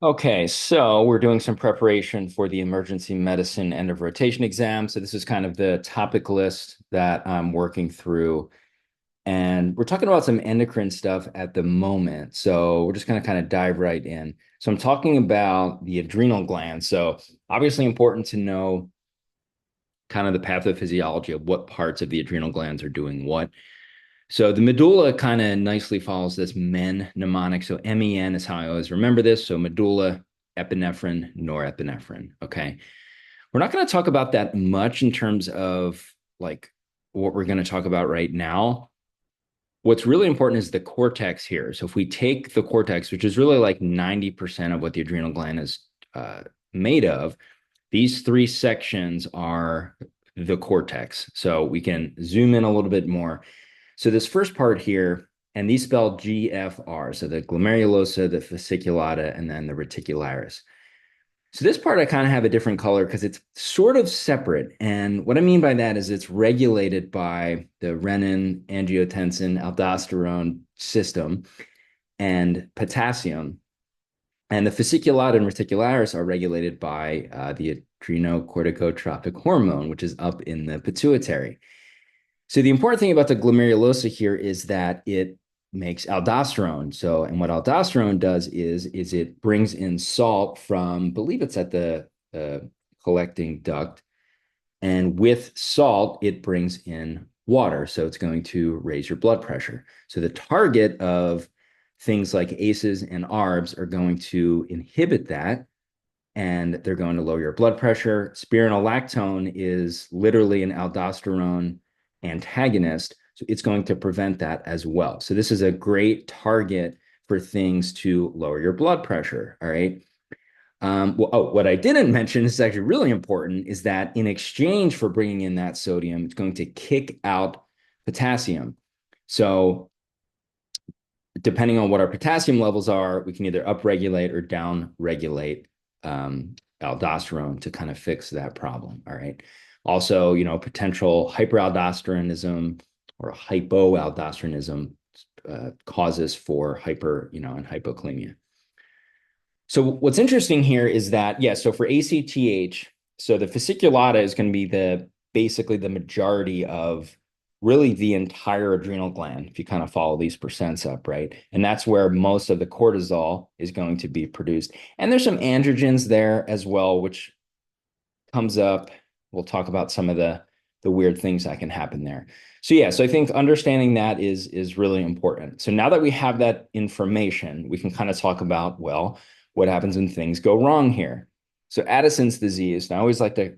Okay, so we're doing some preparation for the emergency medicine end of rotation exam. So this is kind of the topic list that I'm working through. And we're talking about some endocrine stuff at the moment. So we're just going to kind of dive right in. So I'm talking about the adrenal glands. So obviously important to know kind of the pathophysiology of what parts of the adrenal glands are doing what. So the medulla kind of nicely follows this MEN mnemonic. So MEN is how I always remember this. So medulla, epinephrine, norepinephrine. Okay. We're not going to talk about that much in terms of like what we're going to talk about right now. What's really important is the cortex here. So if we take the cortex, which is really like 90% of what the adrenal gland is uh, made of, these three sections are the cortex. So we can zoom in a little bit more. So this first part here, and these spell GFR, so the glomerulosa, the fasciculata, and then the reticularis. So this part I kind of have a different color because it's sort of separate. And what I mean by that is it's regulated by the renin, angiotensin, aldosterone system and potassium. And the fasciculata and reticularis are regulated by the adrenocorticotropic hormone, which is up in the pituitary. So the important thing about the glomerulosa here is that it makes aldosterone. So, and what aldosterone does is it brings in salt from, I believe it's at the collecting duct, and with salt, it brings in water. So it's going to raise your blood pressure. So the target of things like ACEs and ARBs are going to inhibit that and they're going to lower your blood pressure. Spironolactone is literally an aldosterone antagonist, so it's going to prevent that as well. So this is a great target for things to lower your blood pressure. All right. What I didn't mention is actually really important is that in exchange for bringing in that sodium, it's going to kick out potassium. So depending on what our potassium levels are, we can either upregulate or downregulate aldosterone to kind of fix that problem. All right. Also, potential hyperaldosteronism or hypoaldosteronism causes for and hypokalemia. So what's interesting here is that, yeah, so for ACTH, so the fasciculata is going to be basically the majority of really the entire adrenal gland, if you kind of follow these percents up, right? And that's where most of the cortisol is going to be produced. And there's some androgens there as well, which comes up. We'll talk about some of the weird things that can happen there. So yeah, so I think understanding that is really important. So now that we have that information, we can kind of talk about, well, what happens when things go wrong here. So Addison's disease, and I always like to,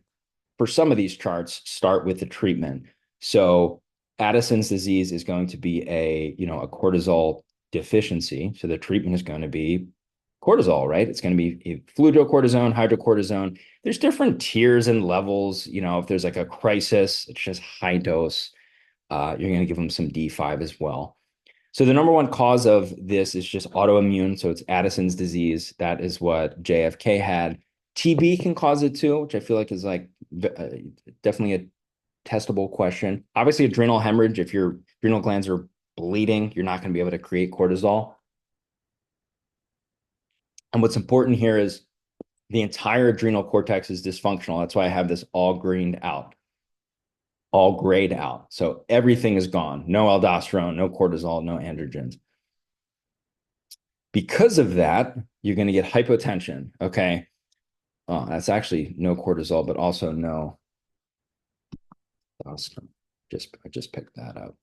for some of these charts, start with the treatment. So Addison's disease is going to be a cortisol deficiency. So the treatment is going to be cortisol, right? It's going to be fludrocortisone, hydrocortisone. There's different tiers and levels. If there's like a crisis, it's just high dose. You're going to give them some D5 as well. So the number one cause of this is just autoimmune. So it's Addison's disease. That is what JFK had. TB can cause it too, which I feel like is like definitely a testable question. Obviously, adrenal hemorrhage, if your adrenal glands are bleeding, you're not going to be able to create cortisol. And what's important here is the entire adrenal cortex is dysfunctional. That's why I have this all greened out, all grayed out. So everything is gone. No aldosterone, no cortisol, no androgens. Because of that, you're going to get hypotension. Okay. Oh, that's actually no cortisol, but also no aldosterone. I just picked that up.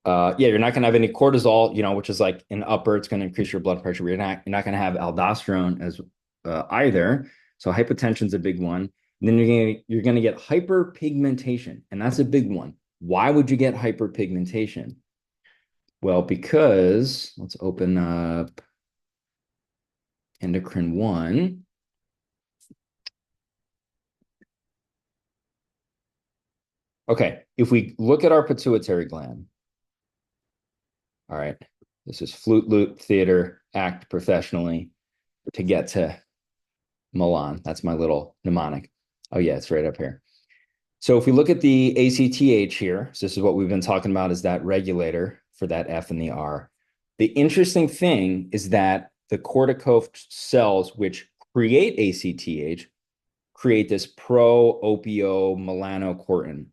Yeah, you're not going to have any cortisol, which is like an upper. It's going to increase your blood pressure. But you're not going to have aldosterone as either. So hypotension is a big one. And then you're going to get hyperpigmentation, and that's a big one. Why would you get hyperpigmentation? Well, because let's open up endocrine one. Okay, if we look at our pituitary gland, all right, this is flute, lute, theater, act professionally to get to Milan. That's my little mnemonic. Oh, yeah, it's right up here. So if we look at the ACTH here, so this is what we've been talking about is that regulator for that F and the R. The interesting thing is that the cortical cells which create ACTH create this pro-opiomelanocortin,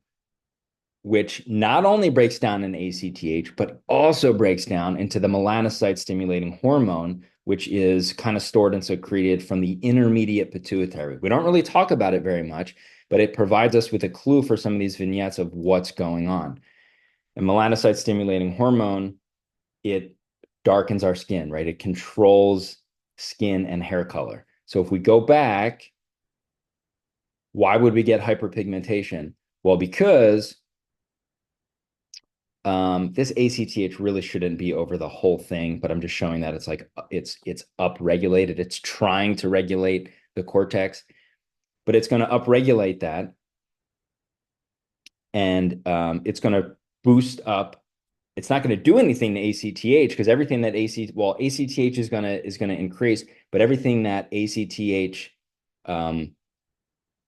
which not only breaks down in ACTH, but also breaks down into the melanocyte-stimulating hormone, which is kind of stored and secreted from the intermediate pituitary. We don't really talk about it very much, but it provides us with a clue for some of these vignettes of what's going on. And melanocyte-stimulating hormone, it darkens our skin, right? It controls skin and hair color. So if we go back, why would we get hyperpigmentation? Well, because this ACTH really shouldn't be over the whole thing, but I'm just showing that it's like it's upregulated. It's trying to regulate the cortex, but it's going to upregulate that, and it's going to boost up. It's not going to do anything to ACTH because everything that ACTH is gonna increase, but everything that ACTH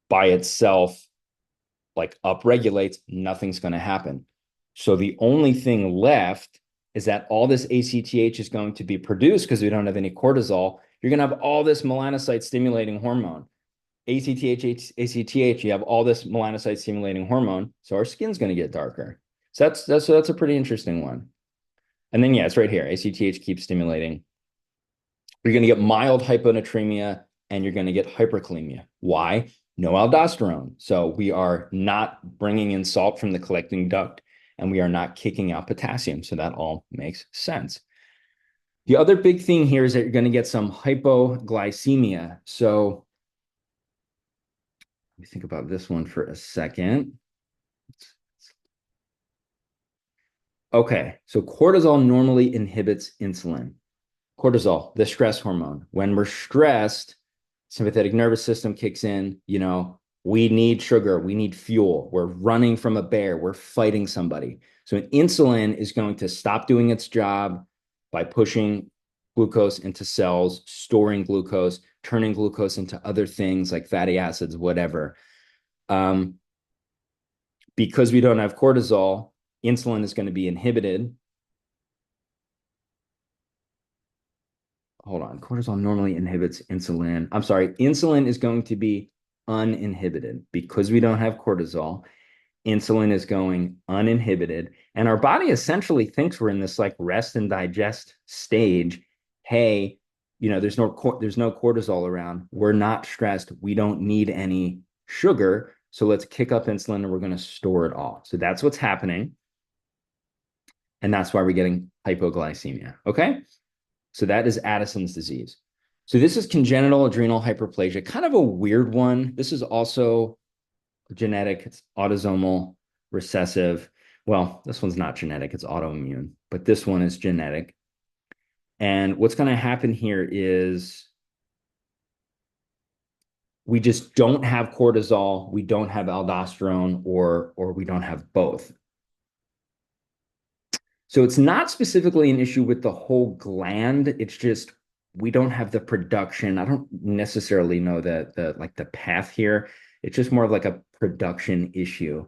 by itself like upregulates, nothing's going to happen. So the only thing left is that all this ACTH is going to be produced because we don't have any cortisol. You're going to have all this melanocyte stimulating hormone. ACTH, you have all this melanocyte stimulating hormone. So our skin's going to get darker. So that's a pretty interesting one. And then, yeah, it's right here. ACTH keeps stimulating. You're going to get mild hyponatremia and you're going to get hyperkalemia. Why? No aldosterone. So we are not bringing in salt from the collecting duct and we are not kicking out potassium. So that all makes sense. The other big thing here is that you're going to get some hypoglycemia. So let me think about this one for a second. Okay, so cortisol normally inhibits insulin. Cortisol, the stress hormone. When we're stressed, sympathetic nervous system kicks in, we need sugar, we need fuel. We're running from a bear, we're fighting somebody. So insulin is going to stop doing its job by pushing glucose into cells, storing glucose, turning glucose into other things like fatty acids, whatever. Because we don't have cortisol, insulin is going to be inhibited. Hold on. Cortisol normally inhibits insulin. I'm sorry. Insulin is going to be uninhibited because we don't have cortisol. Insulin is going uninhibited. And our body essentially thinks we're in this like rest and digest stage. Hey, there's no cortisol around. We're not stressed. We don't need any sugar. So let's kick up insulin and we're going to store it all. So that's what's happening. And that's why we're getting hypoglycemia. Okay. So that is Addison's disease. So this is congenital adrenal hyperplasia, kind of a weird one. This is also genetic. It's autosomal recessive. Well, this one's not genetic. It's autoimmune, but this one is genetic. And what's going to happen here is we just don't have cortisol. We don't have aldosterone or we don't have both. So it's not specifically an issue with the whole gland. It's just we don't have the production. I don't necessarily know the path here. It's just more of like a production issue.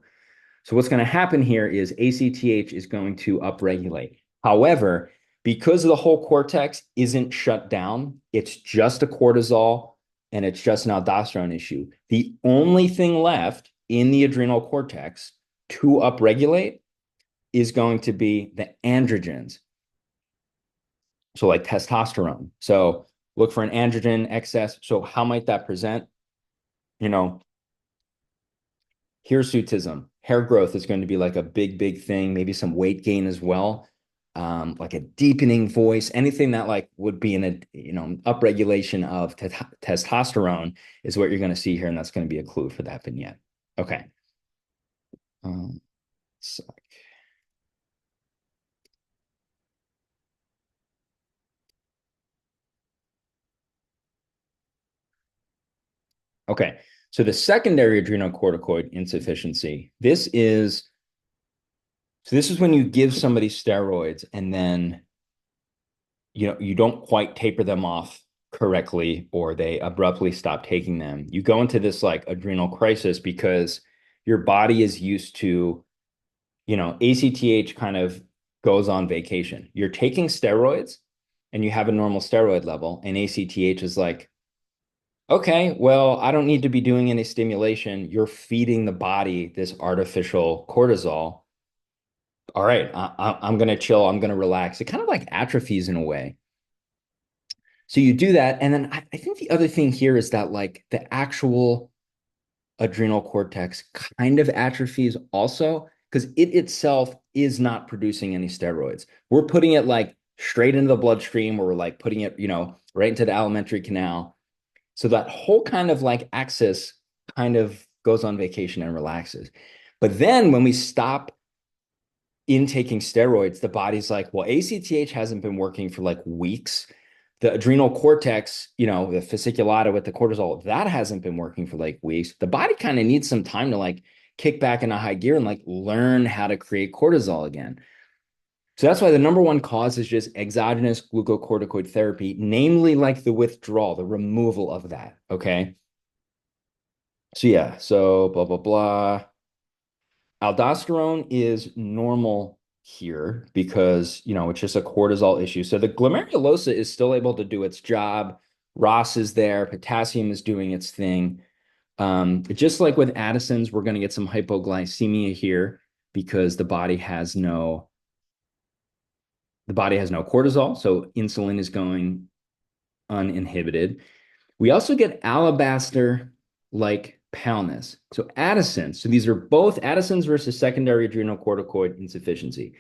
So what's going to happen here is ACTH is going to upregulate. However, because the whole cortex isn't shut down, it's just a cortisol and it's just an aldosterone issue. The only thing left in the adrenal cortex to upregulate is going to be the androgens. So like testosterone. So look for an androgen excess. So how might that present? Hirsutism, hair growth is going to be like a big thing, maybe some weight gain as well. Like a deepening voice, anything that like would be in a upregulation of testosterone is what you're going to see here, and that's going to be a clue for that vignette. Okay. So okay, so the secondary adrenocorticoid insufficiency, this is when you give somebody steroids and then you don't quite taper them off correctly or they abruptly stop taking them. You go into this like adrenal crisis because your body is used to, ACTH kind of goes on vacation. You're taking steroids and you have a normal steroid level, and ACTH is like, okay, well, I don't need to be doing any stimulation. You're feeding the body this artificial cortisol. All right, I'm going to chill. I'm going to relax. It kind of like atrophies in a way. So you do that. And then I think the other thing here is that like the actual adrenal cortex kind of atrophies also because it itself is not producing any steroids. We're putting it like straight into the bloodstream, or we're like putting it, right into the alimentary canal. So that whole kind of like axis kind of goes on vacation and relaxes. But then when we stop intaking steroids, the body's like, well, ACTH hasn't been working for like weeks. The adrenal cortex, the fasciculata with the cortisol, that hasn't been working for like weeks. The body kind of needs some time to like kick back into high gear and like learn how to create cortisol again. So that's why the number one cause is just exogenous glucocorticoid therapy, namely like the withdrawal, the removal of that. Okay. So yeah, so blah, blah, blah. Aldosterone is normal here because, it's just a cortisol issue. So the glomerulosa is still able to do its job. ROS is there, potassium is doing its thing. Just like with Addison's, we're going to get some hypoglycemia here because the body has no cortisol, so insulin is going uninhibited. We also get alabaster like paleness. So Addison's, so these are both Addison's versus secondary adrenal corticoid insufficiency.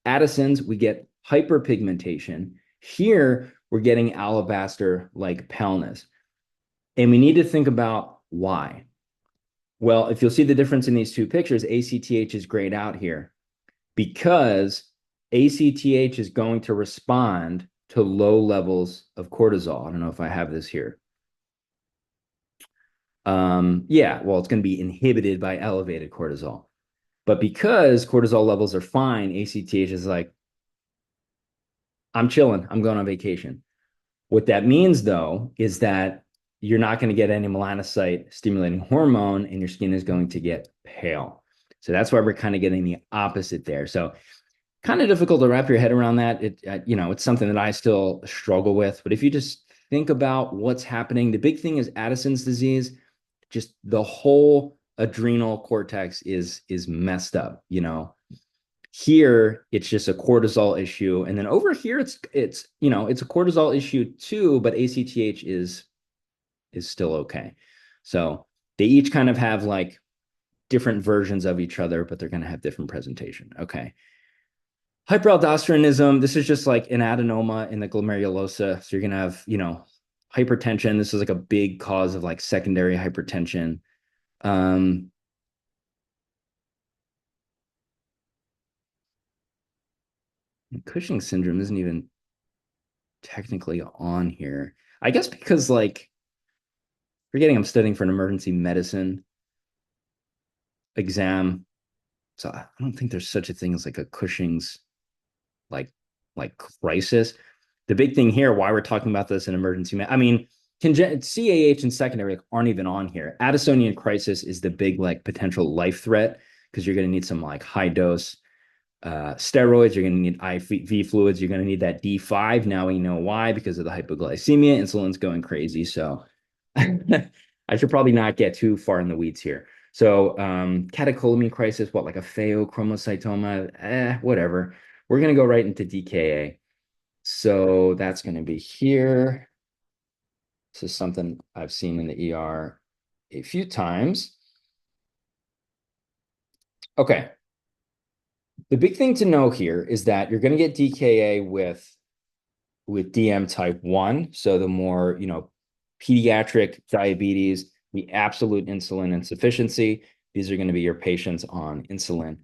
Addison's, we get hyperpigmentation. Here, we're getting alabaster like paleness. And we need to think about why. Well, if you'll see the difference in these two pictures, ACTH is grayed out here because ACTH is going to respond to low levels of cortisol. I don't know if I have this here. Yeah, well, it's going to be inhibited by elevated cortisol. But because cortisol levels are fine, ACTH is like, I'm chilling, I'm going on vacation. What that means, though, is that you're not going to get any melanocyte stimulating hormone and your skin is going to get pale. So that's why we're kind of getting the opposite there. So kind of difficult to wrap your head around that. It's something that I still struggle with. But if you just think about what's happening, the big thing is Addison's disease. Just the whole adrenal cortex is messed up. Here it's just a cortisol issue, and then over here it's a cortisol issue too, but ACTH is still okay. So they each kind of have like different versions of each other, but they're going to have different presentation. Okay. Hyperaldosteronism, this is just like an adenoma in the glomerulosa. So you're going to have, hypertension. This is like a big cause of like secondary hypertension. Um, Cushing syndrome isn't even technically on here. I guess because like forgetting I'm studying for an emergency medicine exam. So I don't think there's such a thing as like a Cushing's like like crisis. The big thing here, why we're talking about this in emergency, I mean, CAH and secondary like, aren't even on here. Addisonian crisis is the big like potential life threat because you're going to need some like high dose steroids. You're going to need IV fluids. You're going to need that D5. Now we know why because of the hypoglycemia. Insulin's going crazy. So I should probably not get too far in the weeds here. So catecholamine crisis, what like a pheochromocytoma, whatever. We're going to go right into DKA. So that's going to be here. This is something I've seen in the ER a few times. Okay. The big thing to know here is that you're going to get DKA with DM type 1. So the more, pediatric diabetes, the absolute insulin insufficiency. These are going to be your patients on insulin.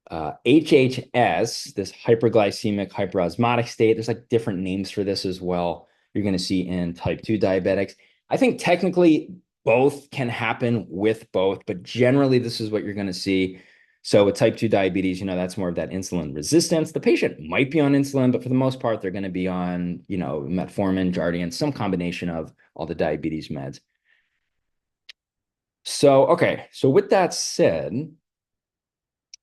HHS, this hyperglycemic hyperosmotic state, there's like different names for this as well. You're going to see in type 2 diabetics. I think technically both can happen with both, but generally this is what you're going to see. So with type 2 diabetes, that's more of that insulin resistance. The patient might be on insulin, but for the most part, they're going to be on, metformin, Jardiance, some combination of all the diabetes meds. So, okay. So with that said,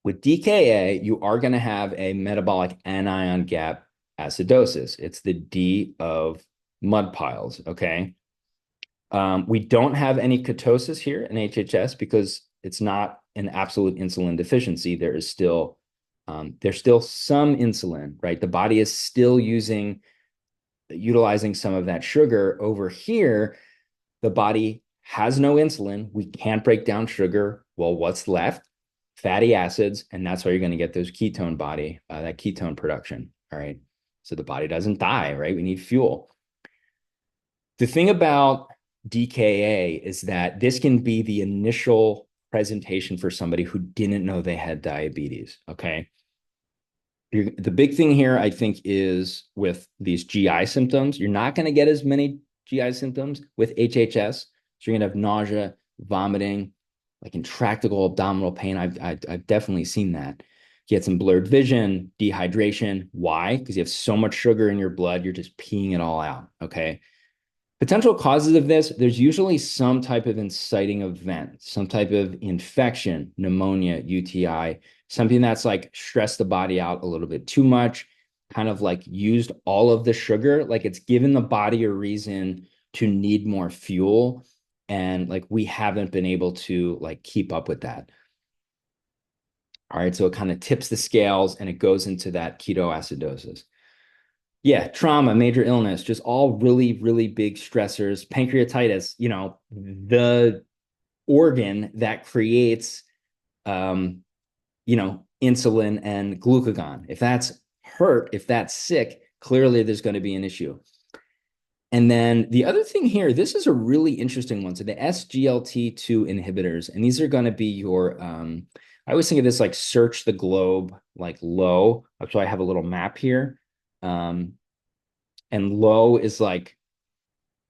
with DKA, you are going to have a metabolic anion gap ketoacidosis. It's the D of mud piles. Okay. We don't have any ketosis here in HHS because it's not an absolute insulin deficiency. There's still some insulin, right? The body is still utilizing some of that sugar. Over here, the body has no insulin. We can't break down sugar. Well, what's left? Fatty acids, and that's why you're going to get those that ketone production. All right. So the body doesn't die, right? We need fuel. The thing about DKA is that this can be the initial presentation for somebody who didn't know they had diabetes. Okay. The big thing here, I think, is with these GI symptoms, you're not going to get as many GI symptoms with HHS. So you're going to have nausea, vomiting, like intractable abdominal pain. I've definitely seen that. You get some blurred vision, dehydration. Why? Because you have so much sugar in your blood, you're just peeing it all out. Okay. Potential causes of this, there's usually some type of inciting event, some type of infection, pneumonia, UTI, something that's like stressed the body out a little bit too much, kind of like used all of the sugar, like it's given the body a reason to need more fuel. And like we haven't been able to like keep up with that. All right. So it kind of tips the scales and it goes into that ketoacidosis. Yeah, trauma, major illness, just all really, really big stressors. Pancreatitis, the organ that creates, insulin and glucagon. If that's hurt, if that's sick, clearly there's going to be an issue. And then the other thing here, this is a really interesting one. So the SGLT2 inhibitors, and these are going to be I always think of this like search the globe, like low. So I have a little map here. And low is like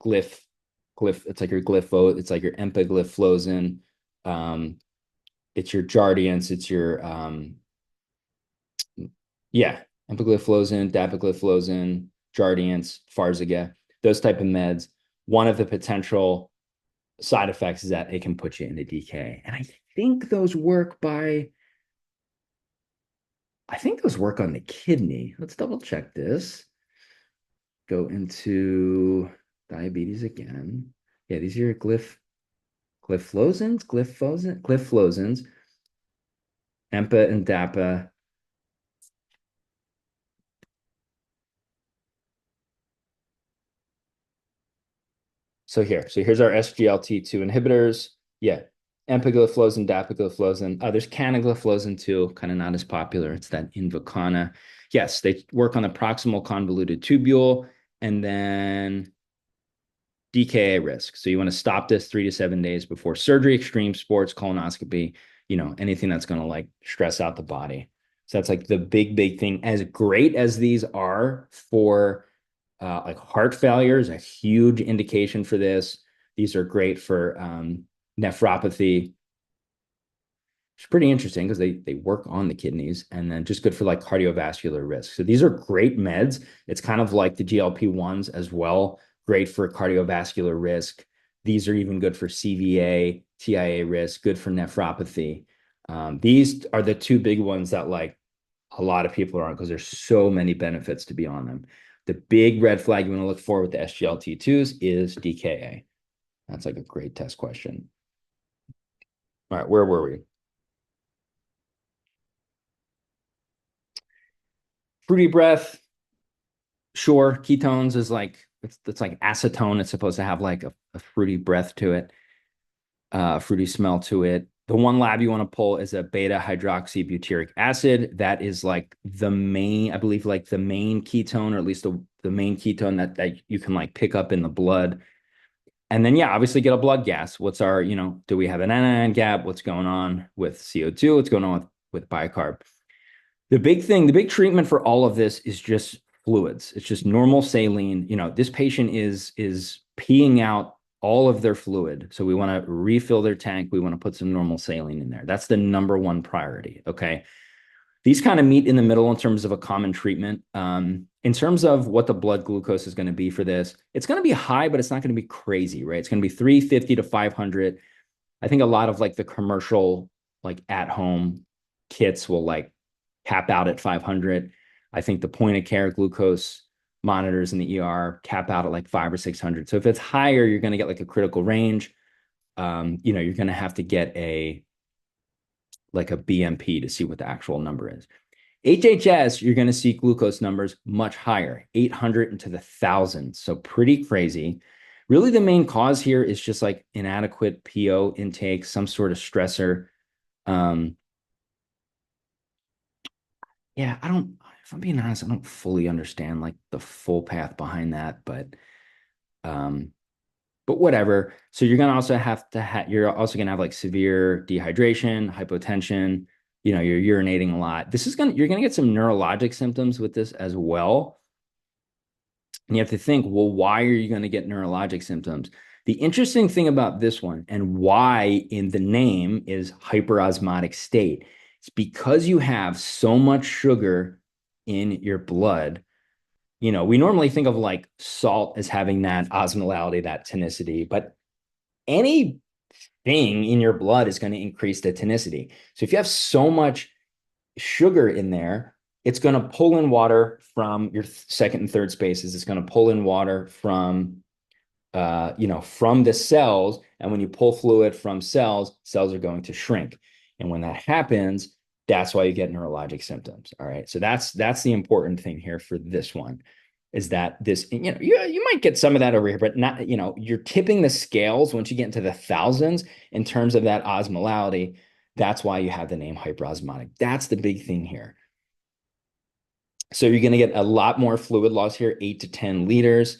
it's like your glypho, it's like your empagliflozin, it's your Jardiance, it's your empagliflozin, dapagliflozin, Jardiance, Farxiga, those type of meds. One of the potential side effects is that it can put you into DKA. And I think those work on the kidney. Let's double check this. Go into diabetes again. Yeah, these are your glyflozins, EMPA and DAPA. So here's our SGLT2 inhibitors. Yeah, empagliflozin, dapagliflozin. There's canagliflozin too, kind of not as popular. It's that Invokana. Yes, they work on the proximal convoluted tubule, and then DKA risk. So you want to stop this 3 to 7 days before surgery, extreme sports, colonoscopy, anything that's going to like stress out the body. So that's like the big thing. As great as these are for like heart failure is a huge indication for this. These are great for nephropathy. It's pretty interesting because they work on the kidneys, and then just good for like cardiovascular risk. So these are great meds. It's kind of like the GLP-1s as well. Great for cardiovascular risk. These are even good for CVA, TIA risk, good for nephropathy. These are the two big ones that like a lot of people are on because there's so many benefits to be on them. The big red flag you want to look for with the SGLT2s is DKA. That's like a great test question. All right, where were we? Fruity breath, sure. Ketones is like it's like acetone. It's supposed to have like a fruity breath to it, fruity smell to it. The one lab you want to pull is a beta hydroxybutyric acid. That is like the main, I believe, like the main ketone, or at least the main ketone that you can like pick up in the blood. And then, yeah, obviously get a blood gas. What's our, do we have an anion gap? What's going on with CO2? What's going on with bicarb? The big treatment for all of this is just fluids. It's just normal saline. This patient is peeing out all of their fluid. So we want to refill their tank. We want to put some normal saline in there. That's the number one priority. Okay. These kind of meet in the middle in terms of a common treatment. In terms of what the blood glucose is going to be for this, it's going to be high, but it's not going to be crazy, right? It's going to be 350 to 500. I think a lot of like the commercial, like at home kits will like cap out at 500. I think the point of care glucose monitors in the ER cap out at like 5 or 600. So if it's higher, you're going to get like a critical range. You're going to have to get a BMP to see what the actual number is. HHS, you're going to see glucose numbers much higher, 800 into the thousands. So pretty crazy. Really, the main cause here is just like inadequate PO intake, some sort of stressor. Um, yeah, if I'm being honest, I don't fully understand like the full path behind that, um, but whatever. So you're gonna also you're also gonna have like severe dehydration, hypotension. You're urinating a lot. You're gonna get some neurologic symptoms with this as well. And you have to think, well, why are you going to get neurologic symptoms? The interesting thing about this one and why in the name is hyperosmotic state. It's because you have so much sugar in your blood. We normally think of like salt as having that osmolality, that tonicity, but anything in your blood is going to increase the tonicity. So if you have so much sugar in there, it's going to pull in water from your second and third spaces. It's going to pull in water from the cells. And when you pull fluid from cells, cells are going to shrink. And when that happens, that's why you get neurologic symptoms. All right. So that's the important thing here for this one is that you might get some of that over here, but not, you're tipping the scales once you get into the thousands in terms of that osmolality. That's why you have the name hyperosmotic. That's the big thing here. So you're going to get a lot more fluid loss here, 8 to 10 liters.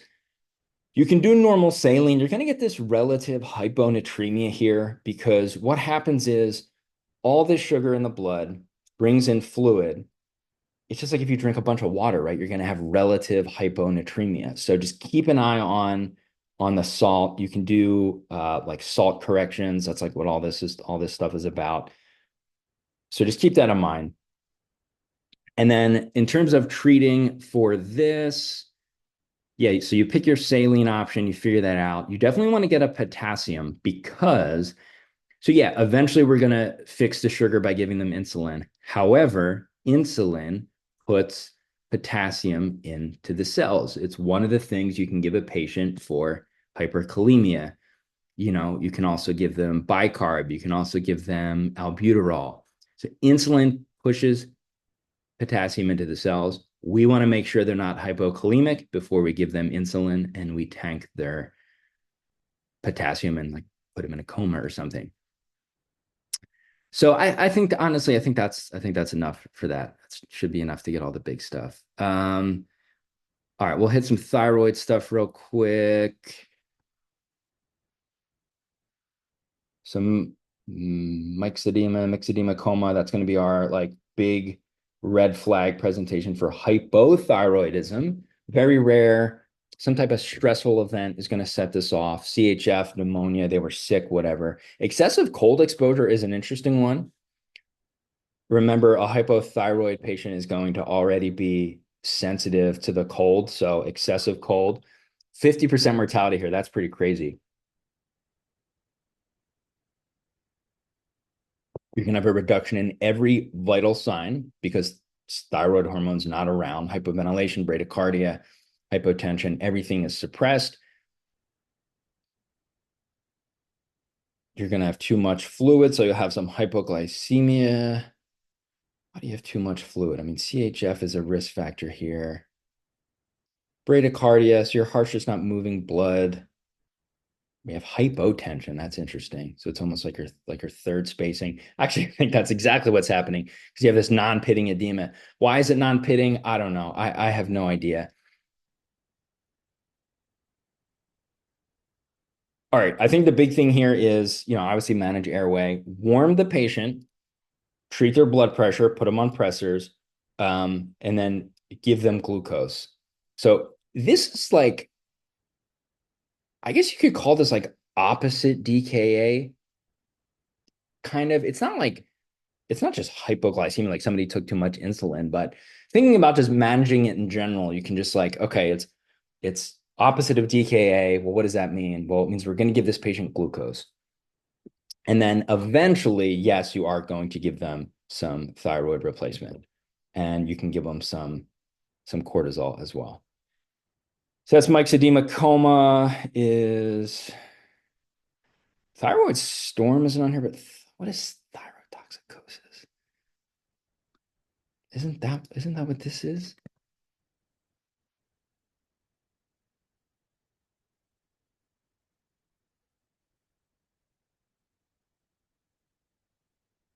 You can do normal saline. You're going to get this relative hyponatremia here because what happens is all this sugar in the blood brings in fluid. It's just like if you drink a bunch of water, right? You're going to have relative hyponatremia. So just keep an eye on the salt. You can do like salt corrections. That's like what all this stuff is about. So just keep that in mind. And then in terms of treating for this, yeah, so you pick your saline option, you figure that out. You definitely want to get a potassium because, so yeah, eventually we're going to fix the sugar by giving them insulin. However, insulin puts potassium into the cells. It's one of the things you can give a patient for hyperkalemia. You can also give them bicarb. You can also give them albuterol. So insulin pushes potassium into the cells. We want to make sure they're not hypokalemic before we give them insulin and we tank their potassium and like put them in a coma or something. So I think honestly, I think that's enough for that. That should be enough to get all the big stuff. All right, we'll hit some thyroid stuff real quick. Some myxedema coma. That's going to be our like big red flag presentation for hypothyroidism. Very rare. Some type of stressful event is going to set this off. CHF, pneumonia, they were sick, whatever. Excessive cold exposure is an interesting one. Remember, a hypothyroid patient is going to already be sensitive to the cold. So excessive cold, 50% mortality here. That's pretty crazy. You're going to have a reduction in every vital sign because thyroid hormone's not around. Hypoventilation, bradycardia, hypotension, everything is suppressed. You're going to have too much fluid, so you'll have some hypoglycemia. Why do you have too much fluid? I mean, CHF is a risk factor here. Bradycardia, so your heart's just not moving blood. We have hypotension. That's interesting. So it's almost like your third spacing. Actually, I think that's exactly what's happening because you have this non-pitting edema. Why is it non-pitting? I don't know. I have no idea. All right. I think the big thing here is, obviously manage airway, warm the patient, treat their blood pressure, put them on pressors, and then give them glucose. So this is like, I guess you could call this like opposite DKA kind of. It's not just hypoglycemia, like somebody took too much insulin, but thinking about just managing it in general, you can just like, okay, it's opposite of DKA. Well, what does that mean? Well, it means we're going to give this patient glucose. And then eventually, yes, you are going to give them some thyroid replacement. And you can give them some some cortisol as well. So that's myxedema coma. Is thyroid storm isn't on here, but what is thyroid toxicosis? Isn't that what this is?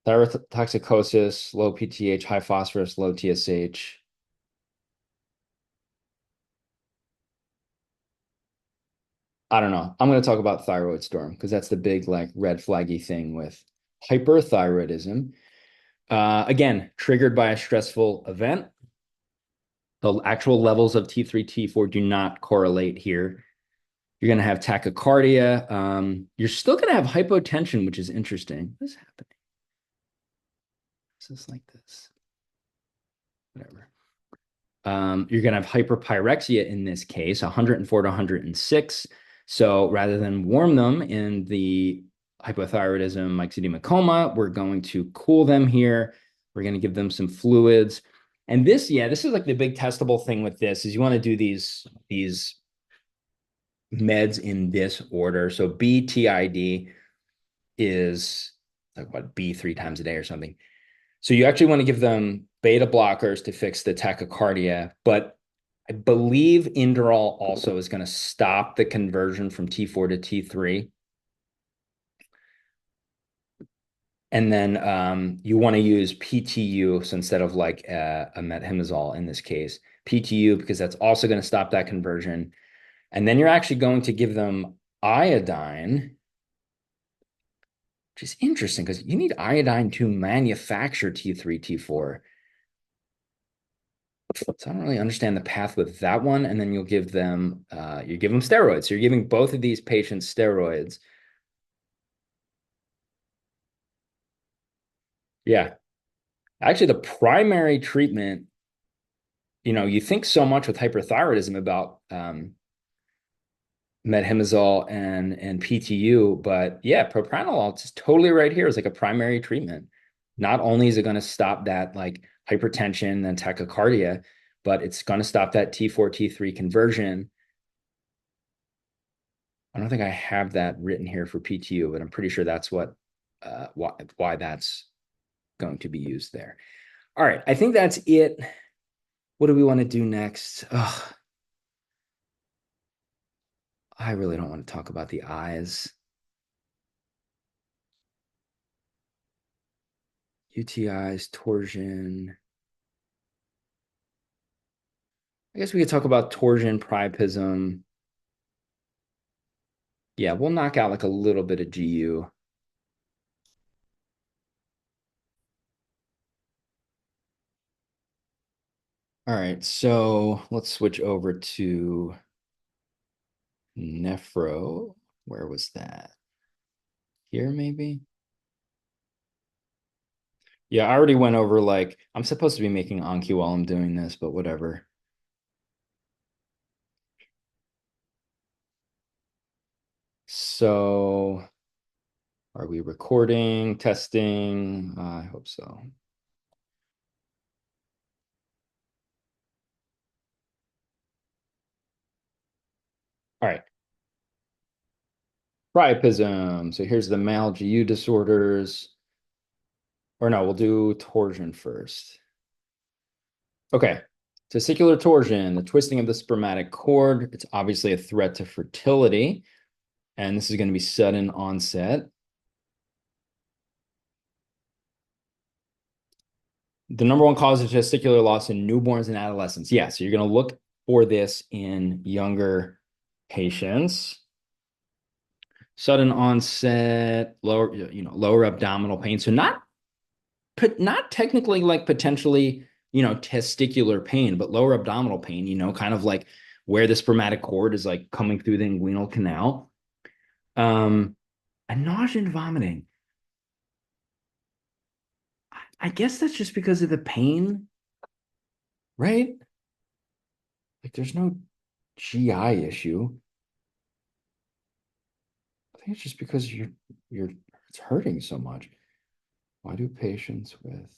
Thyroid toxicosis, low PTH, high phosphorus, low TSH. I don't know. I'm going to talk about thyroid storm because that's the big like red flaggy thing with hyperthyroidism. Again, triggered by a stressful event. The actual levels of T3, T4 do not correlate here. You're going to have tachycardia. You're still going to have hypotension, which is interesting. What is happening? Is this like this? Whatever. You're going to have hyperpyrexia in this case, 104 to 106. So rather than warm them in the hypothyroidism myxedema coma, we're going to cool them here. We're going to give them some fluids. And this, yeah, this is like the big testable thing with this is you want to do these meds in this order. So BTID is like what, B 3 times a day or something. So you actually want to give them beta blockers to fix the tachycardia, but I believe Inderal also is going to stop the conversion from T4 to T3. And then you want to use PTU so instead of like a methimazole in this case, PTU, because that's also going to stop that conversion. And then you're actually going to give them iodine, which is interesting because you need iodine to manufacture T3, T4. So I don't really understand the path with that one. And then you give them steroids. So you're giving both of these patients steroids. Yeah. Actually, the primary treatment, you think so much with hyperthyroidism about methimazole and PTU, but yeah, propranolol is totally right here as like a primary treatment. Not only is it going to stop that like hypertension and tachycardia, but it's going to stop that T4, T3 conversion. I don't think I have that written here for PTU, but I'm pretty sure that's why that's going to be used there. All right, I think that's it. What do we want to do next? Oh, I really don't want to talk about the eyes. UTIs, torsion. I guess we could talk about torsion, priapism. Yeah, we'll knock out like a little bit of GU. All right, so let's switch over to nephro. Where was that? Here, maybe? Yeah, I already went over like I'm supposed to be making Anki while I'm doing this, but whatever. So are we recording, testing? I hope so. All right. Priapism. So here's the male GU disorders. Or no, we'll do torsion first. Okay. Testicular torsion, the twisting of the spermatic cord. It's obviously a threat to fertility. And this is going to be sudden onset. The number one cause of testicular loss in newborns and adolescents. Yeah, so you're going to look for this in younger patients. Sudden onset, lower abdominal pain. So not technically like potentially, testicular pain, but lower abdominal pain, kind of like where the spermatic cord is like coming through the inguinal canal. And nausea and vomiting. I guess that's just because of the pain, right? Like there's no GI issue. I think it's just because you're it's hurting so much. Why do patients with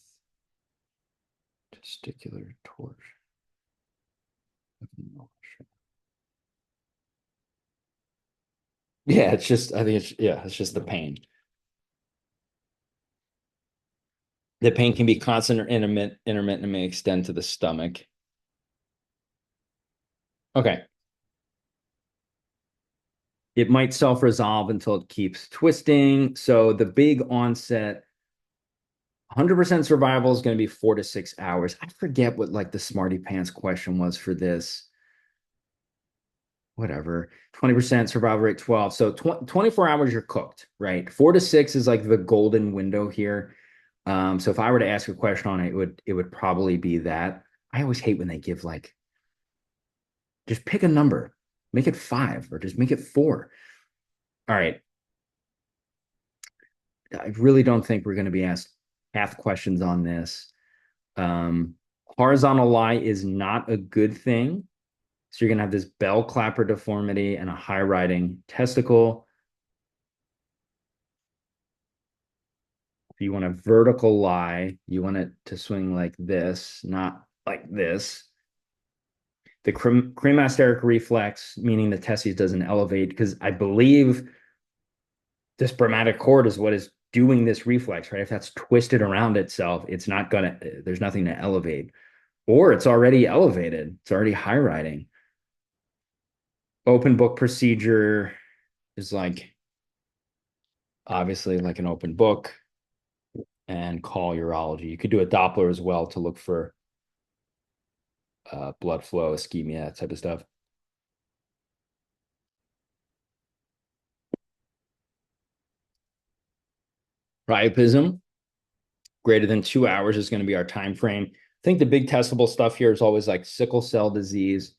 testicular torsion? Yeah, it's just, I think it's, yeah, it's just the pain. The pain can be constant or intermittent and may extend to the stomach. Okay. It might self-resolve until it keeps twisting. So the big onset, 100% survival is going to be 4 to 6 hours. I forget what like the smarty pants question was for this. Whatever. 20% survival rate 12. So 24 hours you're cooked, right? 4 to 6 is like the golden window here. So if I were to ask a question on it, it would probably be that. I always hate when they give like just pick a number, make it 5 or just make it 4. All right. I really don't think we're going to be asked half questions on this. Um, Horizontal lie is not a good thing. So you're going to have this bell clapper deformity and a high riding testicle. If you want a vertical lie, you want it to swing like this, not like this. The cremasteric reflex, meaning the testes doesn't elevate, because I believe the spermatic cord is what is doing this reflex, right? If that's twisted around itself, it's not gonna, there's nothing to elevate, or it's already elevated, it's already high riding. Open book procedure is like obviously like an open book, and call urology. You could do a Doppler as well to look for blood flow, ischemia, that type of stuff. Priapism, greater than 2 hours is going to be our time frame. I think the big testable stuff here is always like sickle cell disease.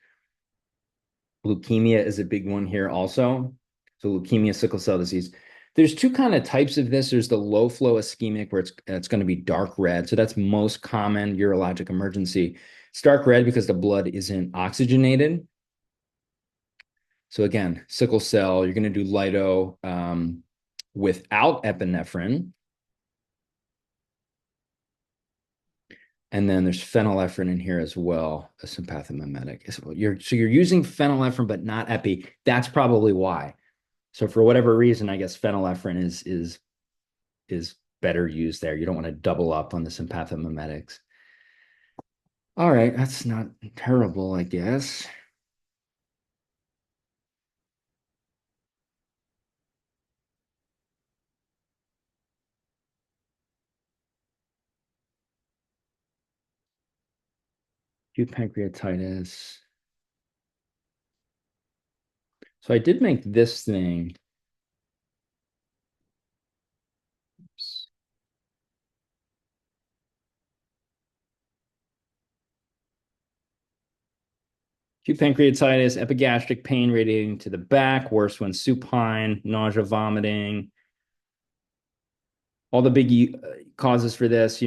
Leukemia is a big one here also. So leukemia, sickle cell disease. There's two kind of types of this. There's the low flow ischemic where it's going to be dark red. So that's most common urologic emergency. It's dark red because the blood isn't oxygenated. So again, sickle cell, you're going to do lido without epinephrine. And then there's phenylephrine in here as well, a sympathomimetic. So you're using phenylephrine, but not epi. That's probably why. So for whatever reason, I guess phenylephrine is better used there. You don't want to double up on the sympathomimetics. All right, that's not terrible, I guess. Acute pancreatitis. So I did make this thing. Oops. Acute pancreatitis, epigastric pain radiating to the back, worse when supine, nausea, vomiting. All the big causes for this,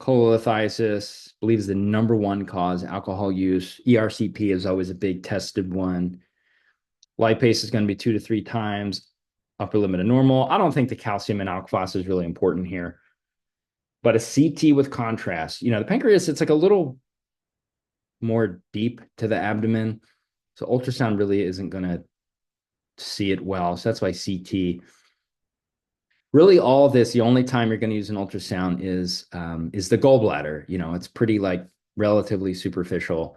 cholelithiasis, I believe is the number one cause, alcohol use. ERCP is always a big tested one. Lipase is going to be 2 to 3 times upper limit of normal. I don't think the calcium in alkaline is really important here. But a CT with contrast, the pancreas, it's like a little more deep to the abdomen. So ultrasound really isn't going to see it well. So that's why CT. Really, all of this, the only time you're going to use an ultrasound is the gallbladder. It's pretty like relatively superficial.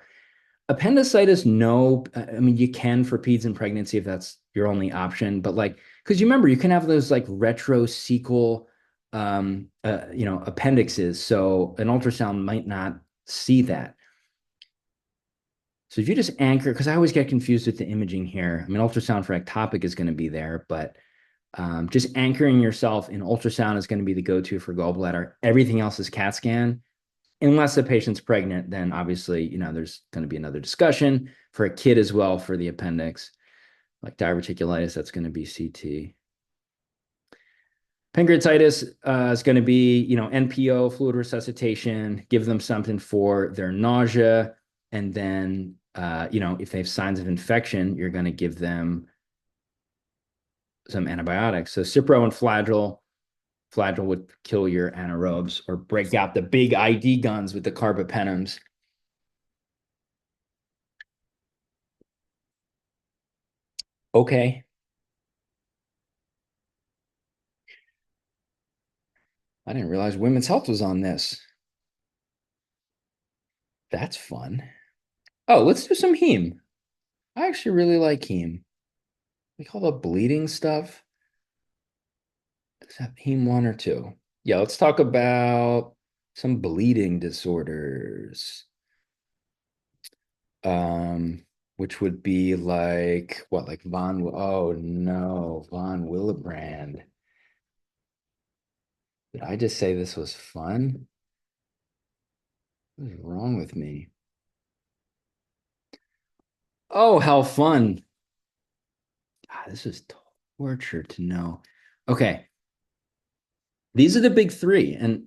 Appendicitis, no. I mean, you can for peds and pregnancy if that's your only option, but like, because you remember, you can have those like retrocecal, appendixes. So an ultrasound might not see that. So if you just anchor, because I always get confused with the imaging here. I mean, ultrasound for ectopic is going to be there, but just anchoring yourself in ultrasound is going to be the go-to for gallbladder. Everything else is CAT scan. Unless the patient's pregnant, then obviously, there's going to be another discussion for a kid as well for the appendix, like diverticulitis, that's going to be CT. Pancreatitis is going to be, NPO, fluid resuscitation, give them something for their nausea. And then, if they have signs of infection, you're going to give them some antibiotics. So Cipro and Flagyl. Flagyl would kill your anaerobes or break out the big ID guns with the carbapenems. Okay. I didn't realize Women's Health was on this. That's fun. Oh, let's do some heme. I actually really like heme. Like all the bleeding stuff. Does that heme one or two? Yeah, let's talk about some bleeding disorders. Which would be like what, like oh no, von Willebrand. Did I just say this was fun? What is wrong with me? Oh, how fun. Ah, this is torture to know. Okay, these are the big three, and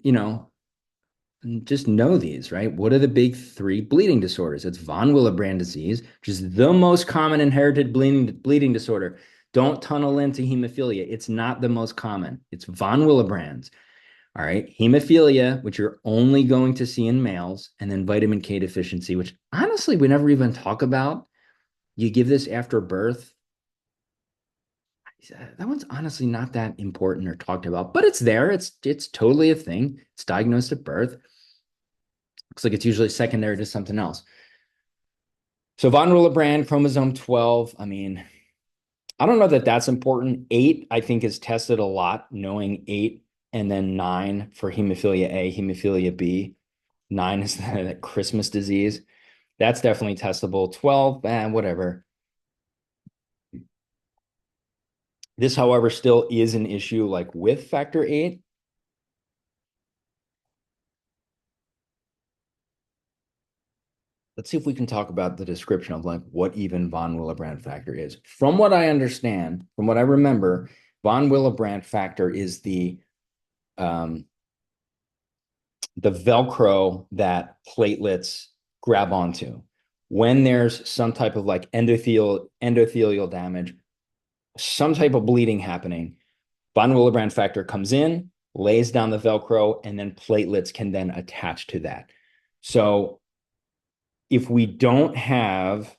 just know these, right? What are the big three bleeding disorders? It's von Willebrand disease, which is the most common inherited bleeding disorder. Don't tunnel into hemophilia. It's not the most common. It's von Willebrand's. All right. Hemophilia, which you're only going to see in males, and then vitamin K deficiency, which honestly we never even talk about. You give this after birth. That one's honestly not that important or talked about, but it's there. It's totally a thing. It's diagnosed at birth. Looks like it's usually secondary to something else. So von Willebrand, chromosome 12. I mean, I don't know that that's important. Eight, I think, is tested a lot, knowing eight, and then nine for hemophilia A, hemophilia B. Nine is that Christmas disease. That's definitely testable. 12, whatever. This, however, still is an issue like with factor eight. Let's see if we can talk about the description of like what even von Willebrand factor is. From what I understand, from what I remember, von Willebrand factor is um, the Velcro that platelets grab onto. When there's some type of like endothelial damage, some type of bleeding happening, von Willebrand factor comes in, lays down the Velcro, and then platelets can then attach to that. So if we don't have,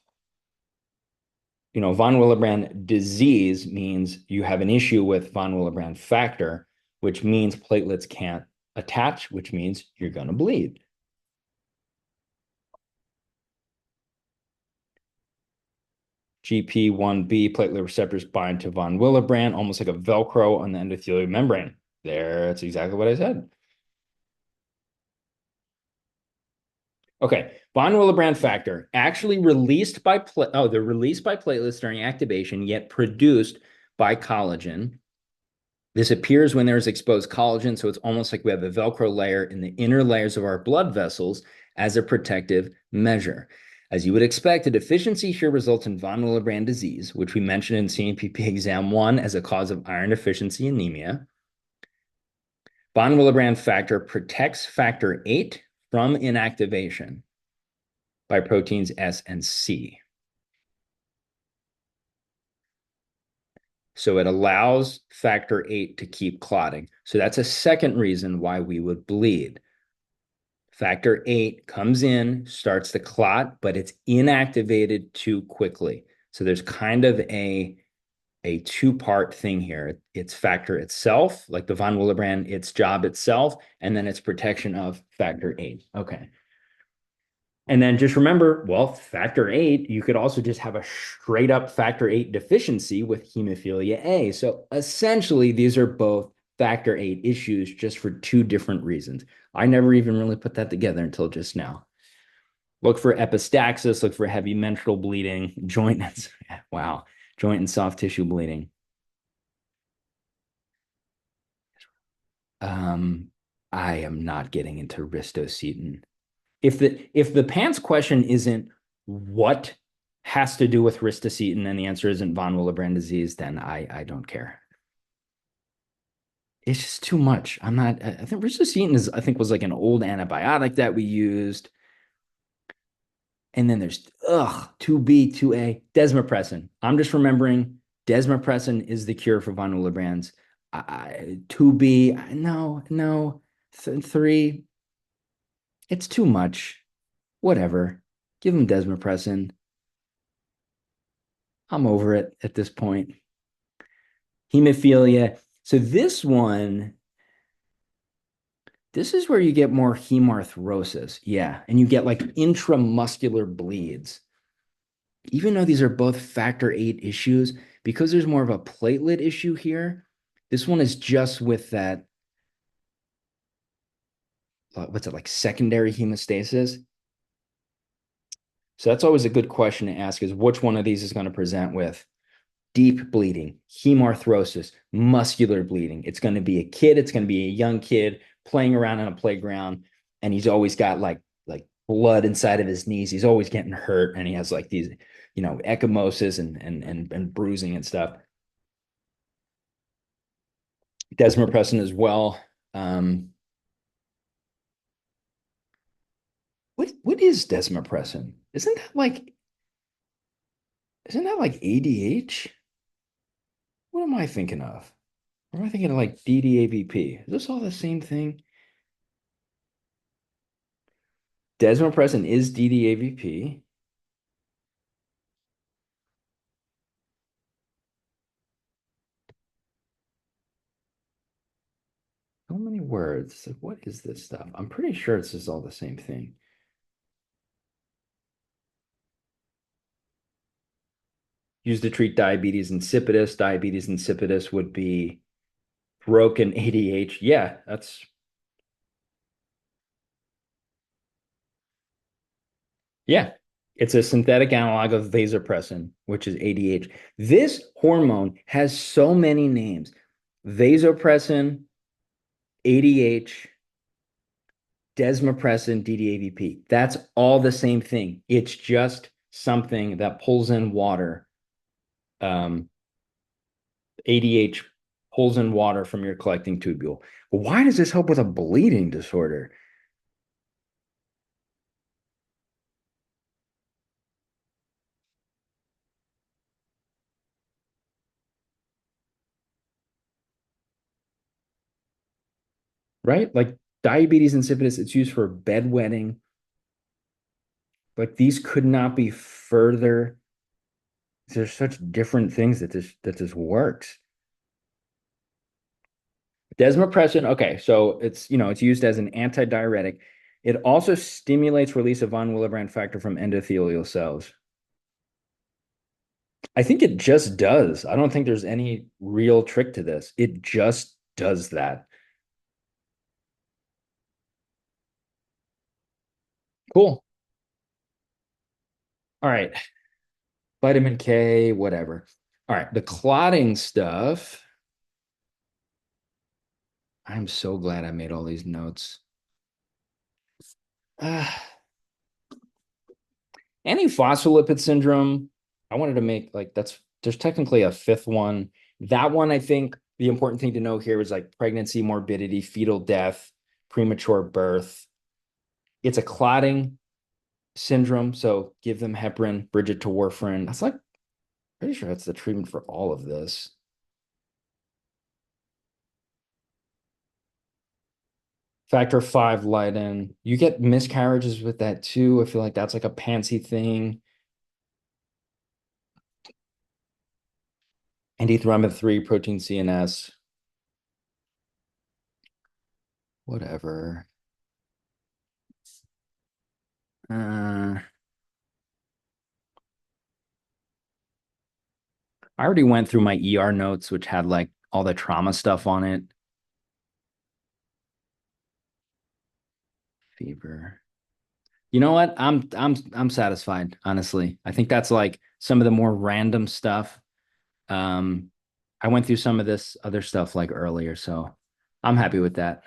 von Willebrand disease means you have an issue with von Willebrand factor, which means platelets can't attach, which means you're going to bleed. GP1B platelet receptors bind to von Willebrand, almost like a Velcro on the endothelial membrane. There, that's exactly what I said. Okay, von Willebrand factor actually released by they're released by platelets during activation, yet produced by collagen. This appears when there's exposed collagen, so it's almost like we have a Velcro layer in the inner layers of our blood vessels as a protective measure. As you would expect, a deficiency here results in von Willebrand disease, which we mentioned in CNPP exam 1 as a cause of iron deficiency anemia. Von Willebrand factor protects factor 8 from inactivation by proteins S and C. So it allows factor 8 to keep clotting. So that's a second reason why we would bleed. Factor 8 comes in, starts the clot, but it's inactivated too quickly. So there's kind of a two-part thing here. It's factor itself, like the von Willebrand, its job itself, and then its protection of factor 8. Okay. And then just remember, well, factor 8, you could also just have a straight up factor 8 deficiency with hemophilia A. So essentially, these are both factor 8 issues just for two different reasons. I never even really put that together until just now. Look for epistaxis, look for heavy menstrual bleeding, joint, wow, joint and soft tissue bleeding. Um, I am not getting into ristocetin. If the pants question isn't what has to do with ristocetin and the answer isn't von Willebrand disease, then I don't care. It's just too much. I'm not. I think ristocetin was like an old antibiotic that we used, and then there's 2B 2A desmopressin. I'm just remembering desmopressin is the cure for von Willebrand's. 2B, no, 3. It's too much. Whatever. Give him desmopressin. I'm over it at this point. Hemophilia. So this is where you get more hemarthrosis. Yeah. And you get like intramuscular bleeds. Even though these are both factor eight issues, because there's more of a platelet issue here, this one is just with that, what's it like, secondary hemostasis. So that's always a good question to ask is which one of these is going to present with deep bleeding, hemarthrosis, muscular bleeding. It's going to be a kid, it's going to be a young kid playing around on a playground, and he's always got like blood inside of his knees. He's always getting hurt, and he has like these, ecchymosis and bruising and stuff. Desmopressin as well. What is desmopressin? Isn't that like ADH? What am I thinking of? Or am I thinking of like DDAVP? Is this all the same thing? Desmopressin is DDAVP. So many words. Like, what is this stuff? I'm pretty sure it's just all the same thing. Used to treat diabetes insipidus. Diabetes insipidus would be broken ADH. Yeah, yeah. It's a synthetic analog of vasopressin, which is ADH. This hormone has so many names. Vasopressin, ADH, desmopressin, DDAVP. That's all the same thing. It's just something that pulls in water. Um, ADH pulls in water from your collecting tubule. But why does this help with a bleeding disorder? Right? Like diabetes insipidus, it's used for bedwetting. Like these could not be further. There's such different things that this works. Desmopressin, okay, so it's used as an antidiuretic. It also stimulates release of von Willebrand factor from endothelial cells. I think it just does. I don't think there's any real trick to this. It just does that. Cool. All right. Vitamin K, whatever. All right. The clotting stuff. I'm so glad I made all these notes. Uh, Antiphospholipid syndrome. I wanted to make like there's technically a fifth one. That one, I think the important thing to know here is like pregnancy, morbidity, fetal death, premature birth. It's a clotting syndrome. So give them heparin, Bridget to warfarin. That's like pretty sure that's the treatment for all of this. Factor five Leiden. You get miscarriages with that too. I feel like that's like a pantsy thing. Antithrombin 3, protein CNS, whatever. I already went through my ER notes, which had like all the trauma stuff on it. Fever. You know what? I'm satisfied, honestly. I think that's like some of the more random stuff. Um, I went through some of this other stuff like earlier, so I'm happy with that.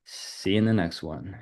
See you in the next one.